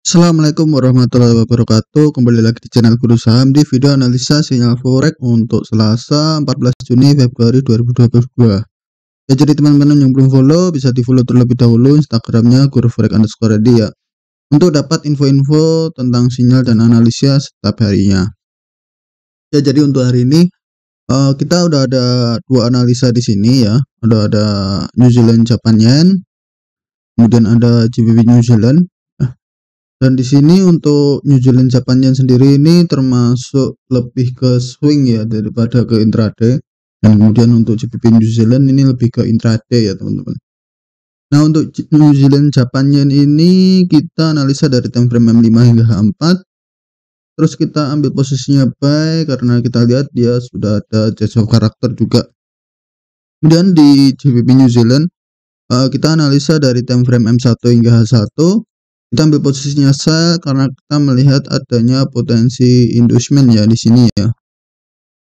Assalamualaikum warahmatullahi wabarakatuh. Kembali lagi di channel Guru Saham di video analisa sinyal forex untuk Selasa 14 Juni Februari 2022. Ya, jadi teman-teman yang belum follow bisa di follow terlebih dahulu Instagramnya guruforex_ready ya, untuk dapat info-info tentang sinyal dan analisa setiap harinya. Ya, jadi untuk hari ini kita udah ada dua analisa di sini ya. Ada New Zealand Japan Yen, kemudian ada GBP New Zealand. Dan di sini untuk New Zealand Japan Yen sendiri ini termasuk lebih ke swing ya daripada ke intraday. Dan kemudian untuk GBP New Zealand ini lebih ke intraday ya teman-teman. Nah, untuk New Zealand Japan Yen ini kita analisa dari time frame M5 hingga H4. Terus kita ambil posisinya buy karena kita lihat dia sudah ada change of karakter juga. Kemudian di GBP New Zealand kita analisa dari time frame M1 hingga H1. Kita ambil posisinya sell karena kita melihat adanya potensi inducement ya di sini ya.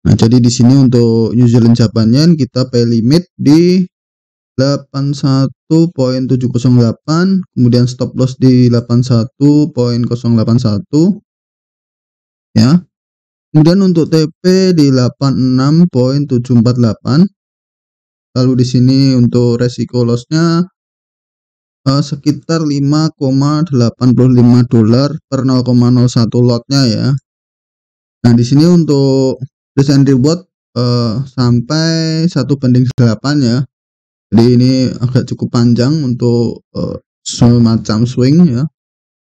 Nah, jadi di sini untuk New Zealand Japan Yen kita pay limit di 81.708, kemudian stop loss di 81.081 ya. Kemudian untuk TP di 86.748. Lalu di sini untuk resiko lossnya sekitar 5,85 dolar per 0,01 lotnya ya. Nah, di sini untuk risk and reward sampai 1:8 ya. Jadi ini agak cukup panjang untuk semacam swing ya.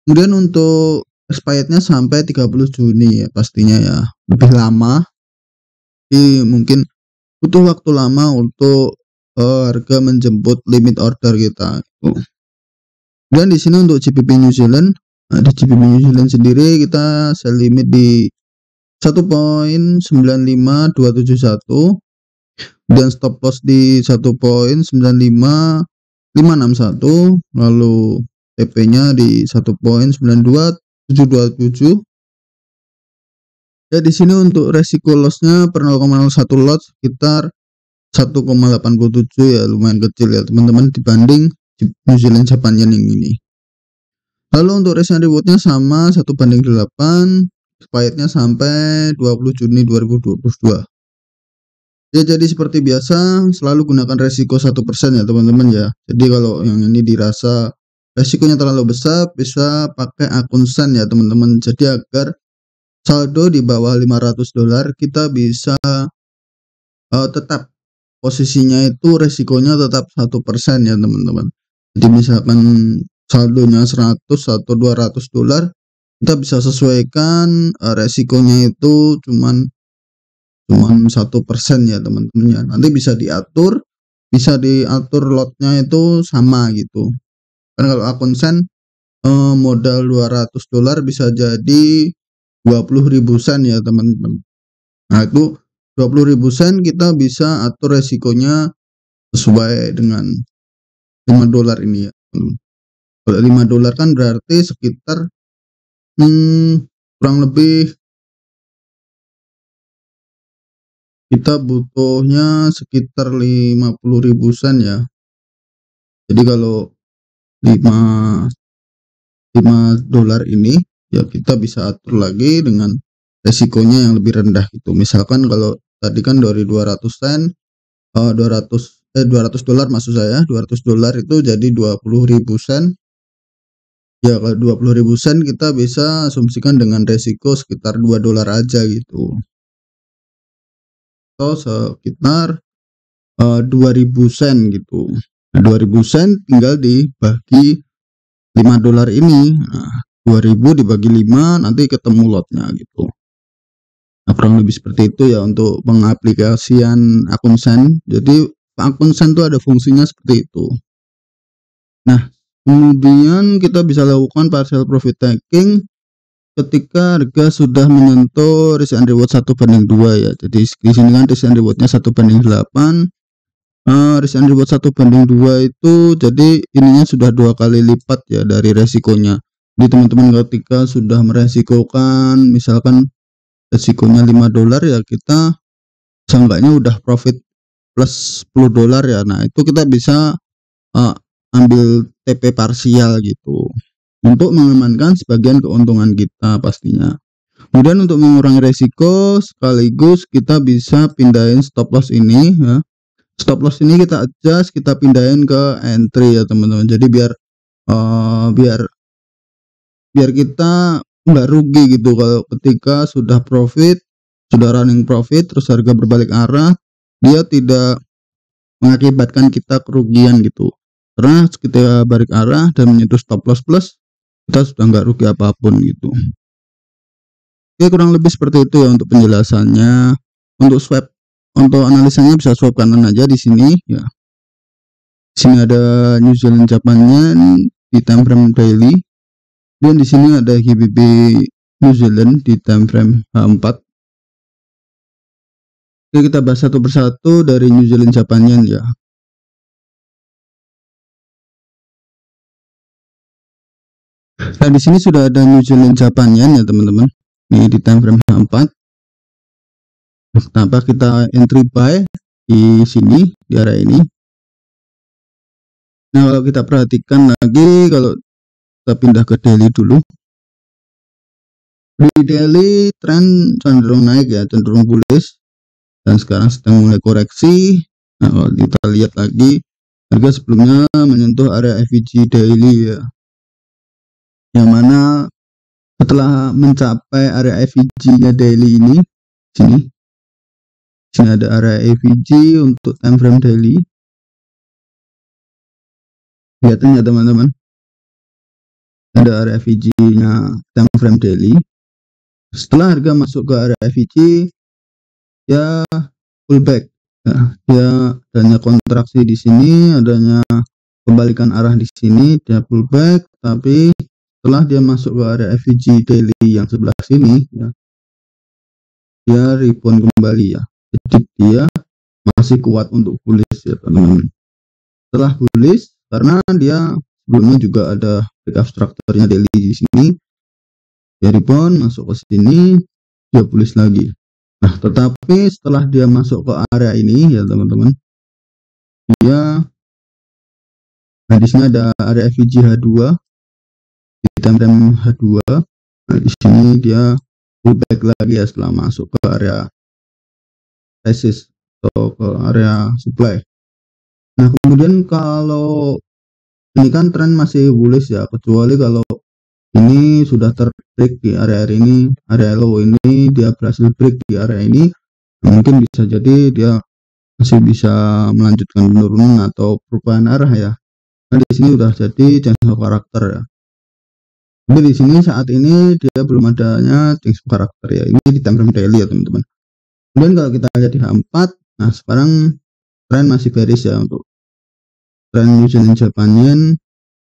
Kemudian untuk expirednya sampai 30 Juni ya pastinya ya. Lebih lama. Jadi mungkin butuh waktu lama untuk harga menjemput limit order kita. Dan di sini untuk GBP New Zealand, di GBP New Zealand sendiri kita sell limit di 1.95271, dan stop loss di 1.95561, lalu TP-nya di 1.92727. Ya, di sini untuk resiko lossnya per 0,01 lot sekitar 1,87 ya, lumayan kecil ya teman-teman dibanding New Zealand Japan Yen yang ini. Lalu untuk risk and rewardnya sama 1:8, expirednya sampai 20 Juni 2022. Ya, jadi seperti biasa selalu gunakan resiko 1% ya teman-teman ya. Jadi kalau yang ini dirasa resikonya terlalu besar bisa pakai akun Sen ya teman-teman. Jadi agar saldo di bawah 500 dolar kita bisa tetap posisinya itu resikonya tetap 1% ya teman-teman. Jadi misalkan saldonya 100 atau 200 dolar, kita bisa sesuaikan resikonya itu cuman 1% ya teman-teman ya. Nanti bisa diatur lotnya itu sama gitu. Kan kalau akun Sen modal 200 dolar bisa jadi 20.000 sen ya teman-teman. Nah, itu 20.000 sen kita bisa atur resikonya sesuai dengan 5 dolar ini ya. Kalau 5 dolar kan berarti sekitar kurang lebih kita butuhnya sekitar 50.000 sen ya. Jadi kalau 5 dolar ini ya kita bisa atur lagi dengan resikonya yang lebih rendah gitu. Misalkan kalau tadi kan dari 200 sen 200 dolar maksud saya, 200 dolar itu jadi 20.000 sen. Ya, kalau 20.000 sen kita bisa asumsikan dengan resiko sekitar 2 dolar aja gitu. Atau sekitar 2.000 sen gitu. Nah, 2.000 sen tinggal dibagi 5 dolar ini. Nah, 2.000 dibagi 5 nanti ketemu lotnya gitu. Nah, kurang lebih seperti itu ya untuk pengaplikasian akun Sen. Jadi akun Sen itu ada fungsinya seperti itu. Nah, kemudian kita bisa lakukan partial profit taking ketika harga sudah menyentuh risk and reward 1:2 ya. Jadi di sini kan risk and rewardnya 1:8. Risk and reward 1:2 itu jadi ininya sudah 2 kali lipat ya dari resikonya. Jadi teman-teman ketika sudah meresikokan misalkan resikonya 5 dolar ya, kita seenggaknya udah profit plus 10 dolar ya. Nah, itu kita bisa ambil TP parsial gitu. untuk mengamankan sebagian keuntungan kita pastinya. Kemudian untuk mengurangi resiko sekaligus kita bisa pindahin stop loss ini ya. Stop loss ini kita adjust, kita pindahin ke entry ya teman-teman. Jadi biar biar kita nggak rugi gitu kalau ketika sudah profit, sudah running profit, terus harga berbalik arah, dia tidak mengakibatkan kita kerugian gitu. Karena ketika balik arah dan menyentuh stop loss plus, kita sudah nggak rugi apapun gitu. Oke, kurang lebih seperti itu ya untuk penjelasannya. Untuk swap, untuk analisanya bisa swap kanan aja di sini ya. Di sini ada New Zealand Japan Yen di time frame daily. Dan di sini ada GBP New Zealand di time frame H4. Oke, kita bahas satu persatu dari New Zealand Japan Yen ya. Nah, di sini sudah ada New Zealand Japan Yen ya teman-teman. Ini di time frame H4. Kenapa kita entry buy di sini di area ini? Nah, kalau kita perhatikan lagi, kalau kita pindah ke daily dulu. Di daily tren cenderung naik ya, cenderung bullish. Dan sekarang sedang mulai koreksi. Nah, kalau kita lihat lagi, harga sebelumnya menyentuh area FVG daily ya. Yang mana setelah mencapai area FVG-nya daily ini, sini ada area FVG untuk time frame daily. Kelihatan ya teman-teman, ada area FVG-nya time frame daily. Setelah harga masuk ke area FVG, ya pullback. Ya, dia adanya kontraksi di sini, adanya kebalikan arah di sini, dia pullback. Tapi setelah dia masuk ke area FVG daily yang sebelah sini, ya, dia rebound kembali ya. Jadi dia masih kuat untuk bullish ya teman-teman. Setelah bullish, karena dia sebelumnya juga ada breakout structure-nya daily di sini, dia rebound masuk ke sini, dia bullish lagi. Nah, tetapi setelah dia masuk ke area ini ya teman-teman, dia di sini ada area FVG H2 di time frame H2. Nah, di sini dia pullback lagi ya setelah masuk ke area resist atau ke area supply. Nah, kemudian kalau ini kan tren masih bullish ya, kecuali kalau ini sudah terbreak di area ini, area low ini dia berhasil break di area ini, mungkin bisa jadi dia masih bisa melanjutkan penurunan atau perubahan arah ya. Nah, di sini udah jadi change of karakter ya. Tapi di sini saat ini dia belum adanya change of karakter ya. Ini di time frame daily ya teman-teman. Kemudian kalau kita lihat di H4, nah sekarang tren masih bearish ya untuk tren New Zealand Japan Yen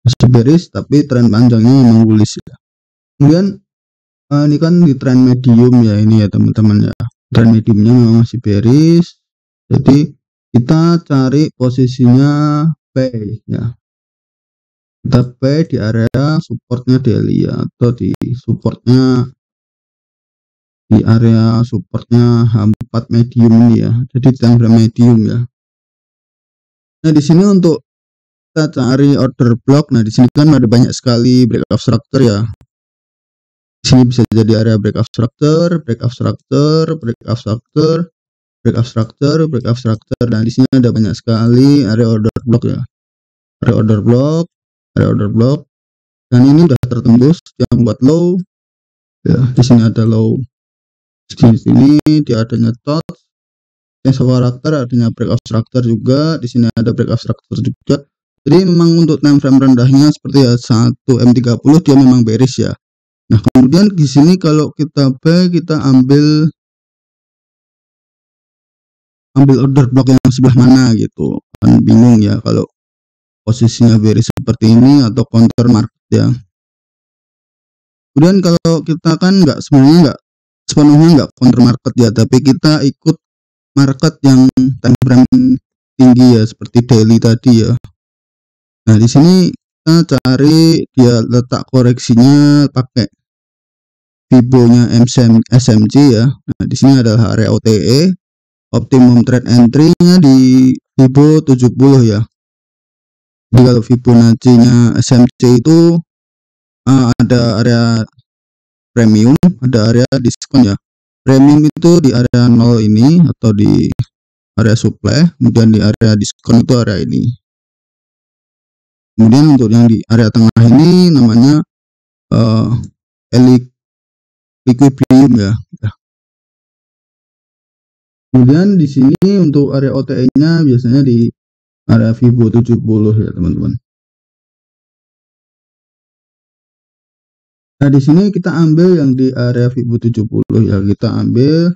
masih bearish, tapi tren panjangnya memang bullish ya. Kemudian ini kan di tren medium ya ini ya teman-teman ya. Tren mediumnya memang masih bearish. Jadi kita cari posisinya buy ya. Kita buy di area supportnya daily ya, atau di supportnya di area supportnya H4 medium ini ya. Jadi time frame medium ya. Nah, di sini untuk kita cari order block. Nah, di sini kan ada banyak sekali breakout structure ya. Di sini bisa jadi area breakout structure, breakout structure, breakout structure, breakout structure, breakout structure. Nah, di sini ada banyak sekali area order block ya. Area order block, area order block. Dan ini udah tertembus yang buat low. Ya, di sini ada low. Di sini dia adanya tot. Yang karakter adanya breakout structure juga. Di sini ada breakout structure juga. Jadi memang untuk time frame rendahnya seperti ya 1 M30 dia memang bearish ya. Nah, kemudian di sini kalau kita buy, kita ambil order block yang sebelah mana gitu. Kan bingung ya kalau posisinya bearish seperti ini atau counter market ya. Kemudian kalau kita kan sebenarnya sepenuhnya nggak counter market ya, tapi kita ikut market yang time frame tinggi ya seperti daily tadi ya. Nah, di sini kita cari dia letak koreksinya pakai Fibo-nya SMC ya. Nah, di sini adalah area OTE, optimum trade entry-nya di Fibo 70 ya. Jadi kalau Fibonacci-nya SMC itu ada area premium, ada area diskon ya. Premium itu di area 0 ini atau di area supply, kemudian di area diskon itu area ini. Kemudian untuk yang di area tengah ini namanya equilibrium ya. Kemudian di sini untuk area OTE-nya biasanya di area Fibo 70 ya teman-teman. Nah, di sini kita ambil yang di area Fibo 70 ya. Kita ambil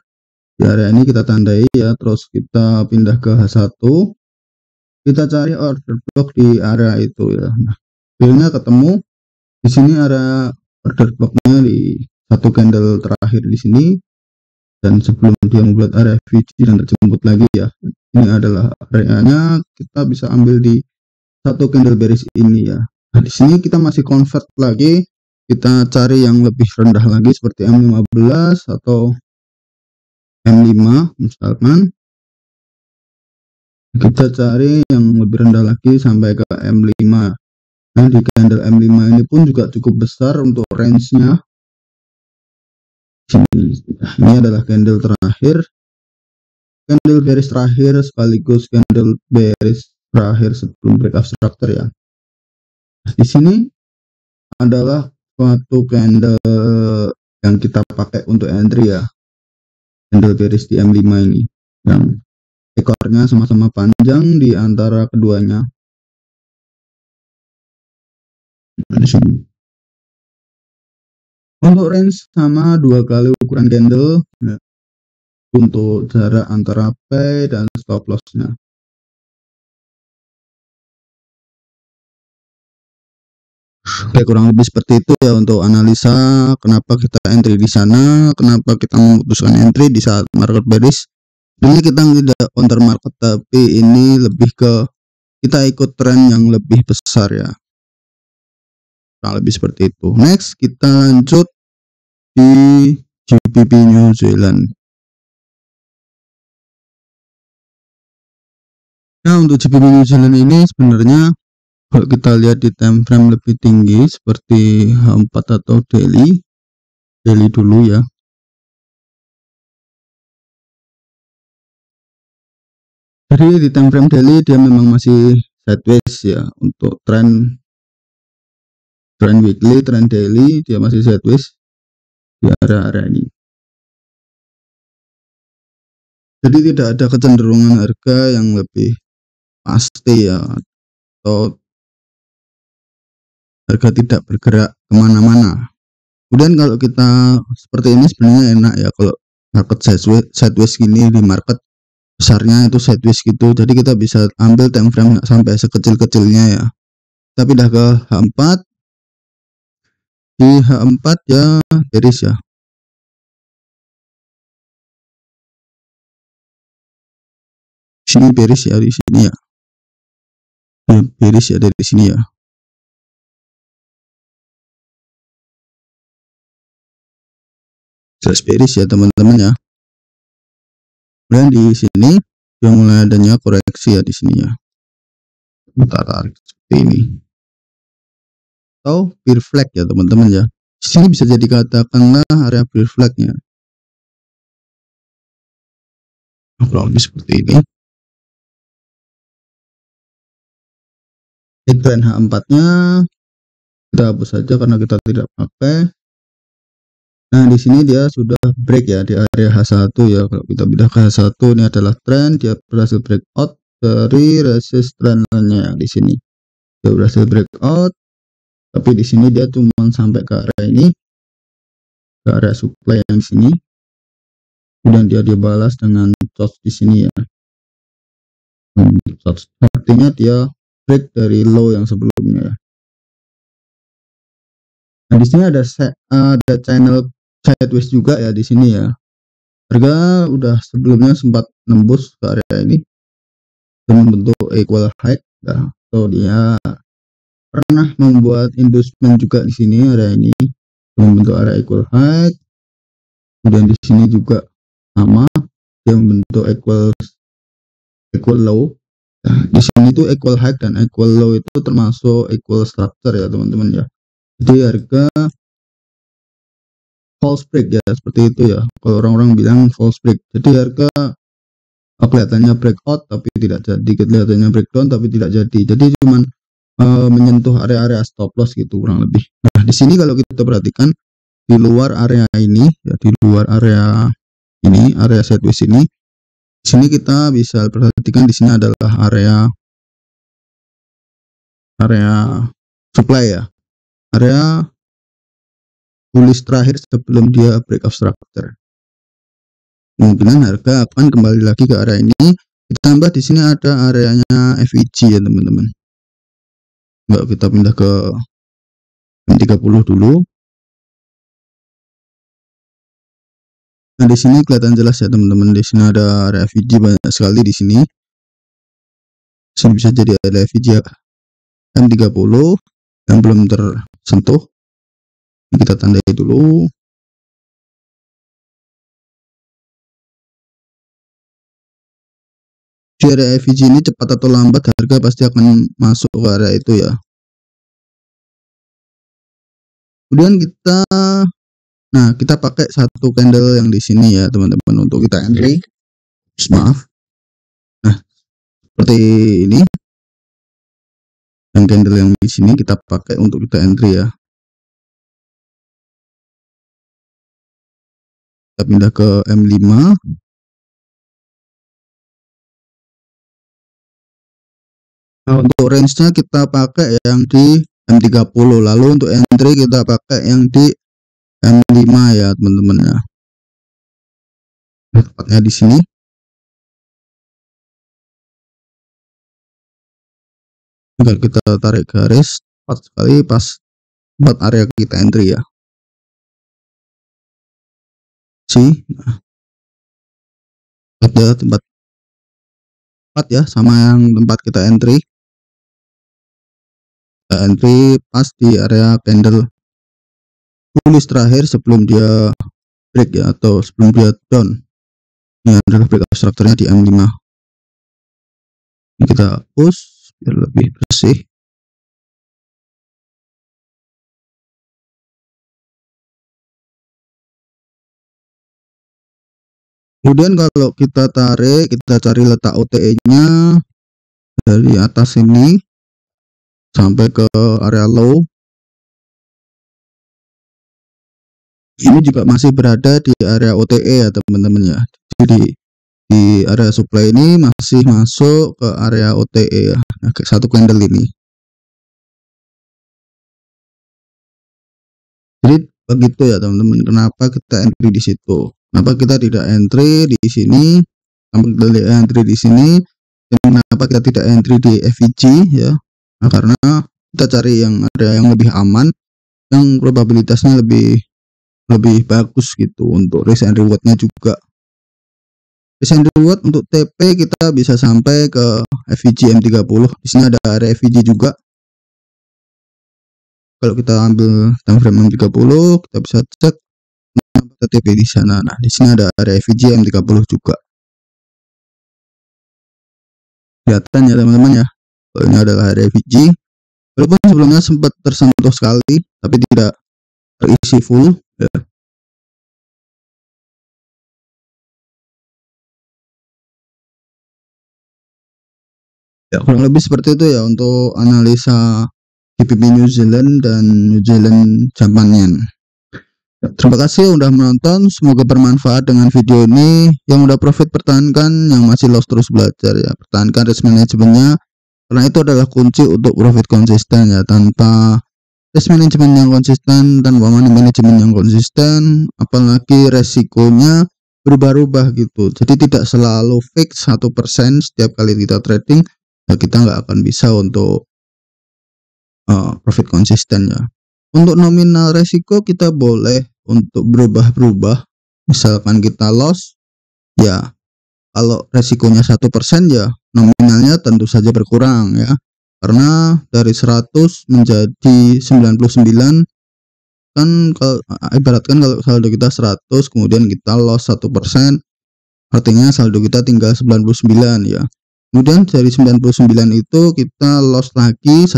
di area ini, kita tandai ya, terus kita pindah ke H1. Kita cari order block di area itu ya. Nah, akhirnya ketemu di sini area order blocknya di satu candle terakhir di sini, dan sebelum dia membuat area VG dan terjemput lagi ya. Ini adalah areanya, kita bisa ambil di satu candle bearish ini ya. Nah, di sini kita masih convert lagi, kita cari yang lebih rendah lagi seperti M15 atau M5 misalkan. Kita cari yang lebih rendah lagi sampai ke M5. Nah, di candle M5 ini pun juga cukup besar untuk range-nya. Ini adalah candle terakhir, candle bearish terakhir sekaligus candle bearish terakhir sebelum breakout structure ya. Di sini adalah suatu candle yang kita pakai untuk entry ya, candle bearish di M5 ini, yang ekornya sama-sama panjang di antara keduanya. Di sini untuk range sama 2 kali ukuran candle ya, untuk jarak antara pay dan stop loss-nya. Oke, kurang lebih seperti itu ya untuk analisa kenapa kita entry di sana, kenapa kita memutuskan entry di saat market bearish. Ini kita tidak counter market, tapi ini lebih ke kita ikut tren yang lebih besar ya. Kurang lebih seperti itu. Next kita lanjut di GBP New Zealand. Nah, untuk GBP New Zealand ini sebenarnya kalau kita lihat di time frame lebih tinggi seperti H4 atau daily dulu ya. Jadi di time frame daily dia memang masih sideways ya. Untuk tren weekly, tren daily dia masih sideways di area-area ini. Jadi tidak ada kecenderungan harga yang lebih pasti ya, atau harga tidak bergerak kemana-mana. Kemudian kalau kita seperti ini sebenarnya enak ya, kalau market sideways gini, di market besarnya itu sideways gitu, jadi kita bisa ambil time frame sampai sekecil-kecilnya ya. Kita pindah ke H4. Di H4 ya bearish ya. Sini bearish ya, di sini ya. Bearish ya dari sini ya. Jelas bearish ya teman-teman ya. Kemudian di sini yang mulai adanya koreksi ya di sini ya. Kita tarik seperti ini. Atau bear flag ya teman-teman ya. Di sini bisa jadi katakanlah area bear flagnya. Kurang lebih seperti ini. Trend H4-nya kita hapus saja karena kita tidak pakai. Nah, di sini dia sudah break ya di area H1 ya. Kalau kita pindah ke H1, ini adalah trend, dia berhasil breakout dari resist trend line-nya di sini. Dia berhasil breakout, tapi di sini dia cuma sampai ke area ini, ke area supply yang di sini. Kemudian dia balas dengan short di sini ya. Artinya dia break dari low yang sebelumnya ya. Nah, di sini ada channel sideways juga ya di sini ya. Harga udah sebelumnya sempat nembus ke area ini dengan bentuk equal high ya. Atau dia pernah membuat inducement juga di sini area ini dengan bentuk area equal high. Kemudian di sini juga sama, dia membentuk equal low. Nah, di sini itu equal high dan equal low itu termasuk equal structure ya teman-teman ya. Jadi harga false break ya, seperti itu ya. Kalau orang-orang bilang false break. Jadi harga kelihatannya breakout tapi tidak jadi, kelihatannya breakdown tapi tidak jadi. Jadi cuman menyentuh area-area stop loss gitu kurang lebih. Nah, di sini kalau kita perhatikan di luar area ini ya, di luar area ini, area sideways ini, di sini kita bisa perhatikan di sini adalah area supply ya. Area bullish terakhir sebelum dia breakout structure. Kemungkinan harga akan kembali lagi ke area ini. Ditambah di sini ada areanya FEG ya teman-teman. Enggak, kita pindah ke 30 dulu. Nah, di sini kelihatan jelas ya teman-teman. Di sini ada area FEG banyak sekali di sini. Sini bisa jadi ada FEG M30 yang belum tersentuh. Kita tandai dulu. Di area FEG ini cepat atau lambat harga pasti akan masuk ke area itu ya. Kemudian kita pakai satu candle yang di sini ya teman-teman untuk kita entry. Maaf. Nah, seperti ini. Yang candle yang di sini kita pakai untuk kita entry ya. Kita pindah ke M5. Nah, untuk range-nya kita pakai yang di M30, lalu untuk entry kita pakai yang di M5 ya teman-teman ya. Tepatnya di sini. Tinggal kita tarik garis tepat sekali pas buat area kita entry ya. Ada tempat ya sama yang tempat kita entry. Kita entry pas di area candle bullish terakhir sebelum dia break ya, atau sebelum dia down. Ini adalah breakout strukturnya di M5. Ini kita hapus biar lebih bersih. Kemudian kalau kita tarik, kita cari letak OTE-nya dari atas ini sampai ke area low. Ini juga masih berada di area OTE ya teman-teman ya. Jadi di area supply ini masih masuk ke area OTE ya. Nah, satu candle ini. Jadi begitu ya teman-teman. Kenapa kita entry di situ? Kenapa kita tidak entry di sini? Kenapa kita tidak entry di sini? Dan kenapa kita tidak entry di FEG ya? Nah, karena kita cari yang area yang lebih aman, yang probabilitasnya lebih bagus gitu untuk risk and rewardnya juga. Risk and reward untuk TP kita bisa sampai ke FEG M30. Di sini ada area FEG juga. Kalau kita ambil time frame M30, kita bisa cek TP di sana. Nah, di sini ada area FEG M30 juga. Kelihatan ya teman-teman ya. Ini adalah area FEG. Walaupun sebelumnya sempat tersentuh sekali, tapi tidak terisi full. Ya. Ya, kurang lebih seperti itu ya untuk analisa GBP New Zealand dan New Zealand Japan Yen. Terima kasih udah menonton, semoga bermanfaat dengan video ini. Yang udah profit pertahankan, yang masih loss terus belajar ya, pertahankan risk manajemennya, karena itu adalah kunci untuk profit konsisten ya. Tanpa risk management yang konsisten, tanpa money management yang konsisten, apalagi resikonya berubah-ubah gitu, jadi tidak selalu fix 1% setiap kali kita trading ya, kita nggak akan bisa untuk profit konsisten ya. Untuk nominal resiko kita boleh untuk berubah-berubah. Misalkan kita loss ya, kalau resikonya 1% ya nominalnya tentu saja berkurang ya, karena dari 100 menjadi 99 kan. Kalau ibaratkan kalau saldo kita 100 kemudian kita loss 1%, artinya saldo kita tinggal 99 ya. Kemudian dari 99 itu kita loss lagi 1%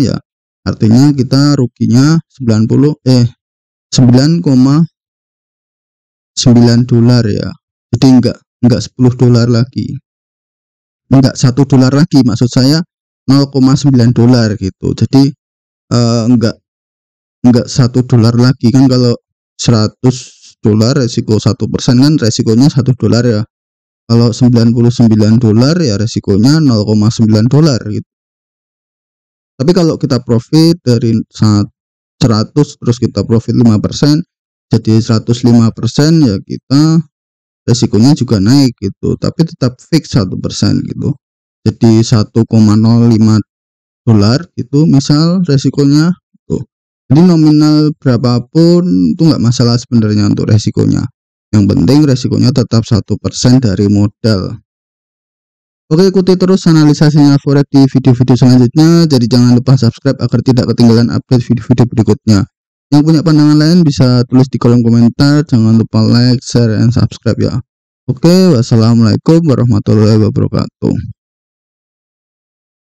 ya, Artinya kita ruginya 9,9 dolar ya. Jadi enggak 10 dolar lagi. Enggak 1 dolar lagi, maksud saya 0,9 dolar gitu. Jadi enggak 1 dolar lagi kan. Kalau 100 dolar resiko 1% kan resikonya 1 dolar ya. Kalau 99 dolar ya resikonya 0,9 dolar gitu. Tapi kalau kita profit dari 100 terus kita profit 5%, jadi 105% ya kita resikonya juga naik gitu, tapi tetap fix 1% gitu. Jadi 1,05 dolar gitu misal resikonya tuh. Jadi nominal berapapun itu nggak masalah sebenarnya untuk resikonya. Yang penting resikonya tetap 1% dari modal. Oke, ikuti terus analisasinya forex di video-video selanjutnya. Jadi jangan lupa subscribe agar tidak ketinggalan update video-video berikutnya. Yang punya pandangan lain bisa tulis di kolom komentar. Jangan lupa like, share, dan subscribe ya. Oke, wassalamualaikum warahmatullahi wabarakatuh.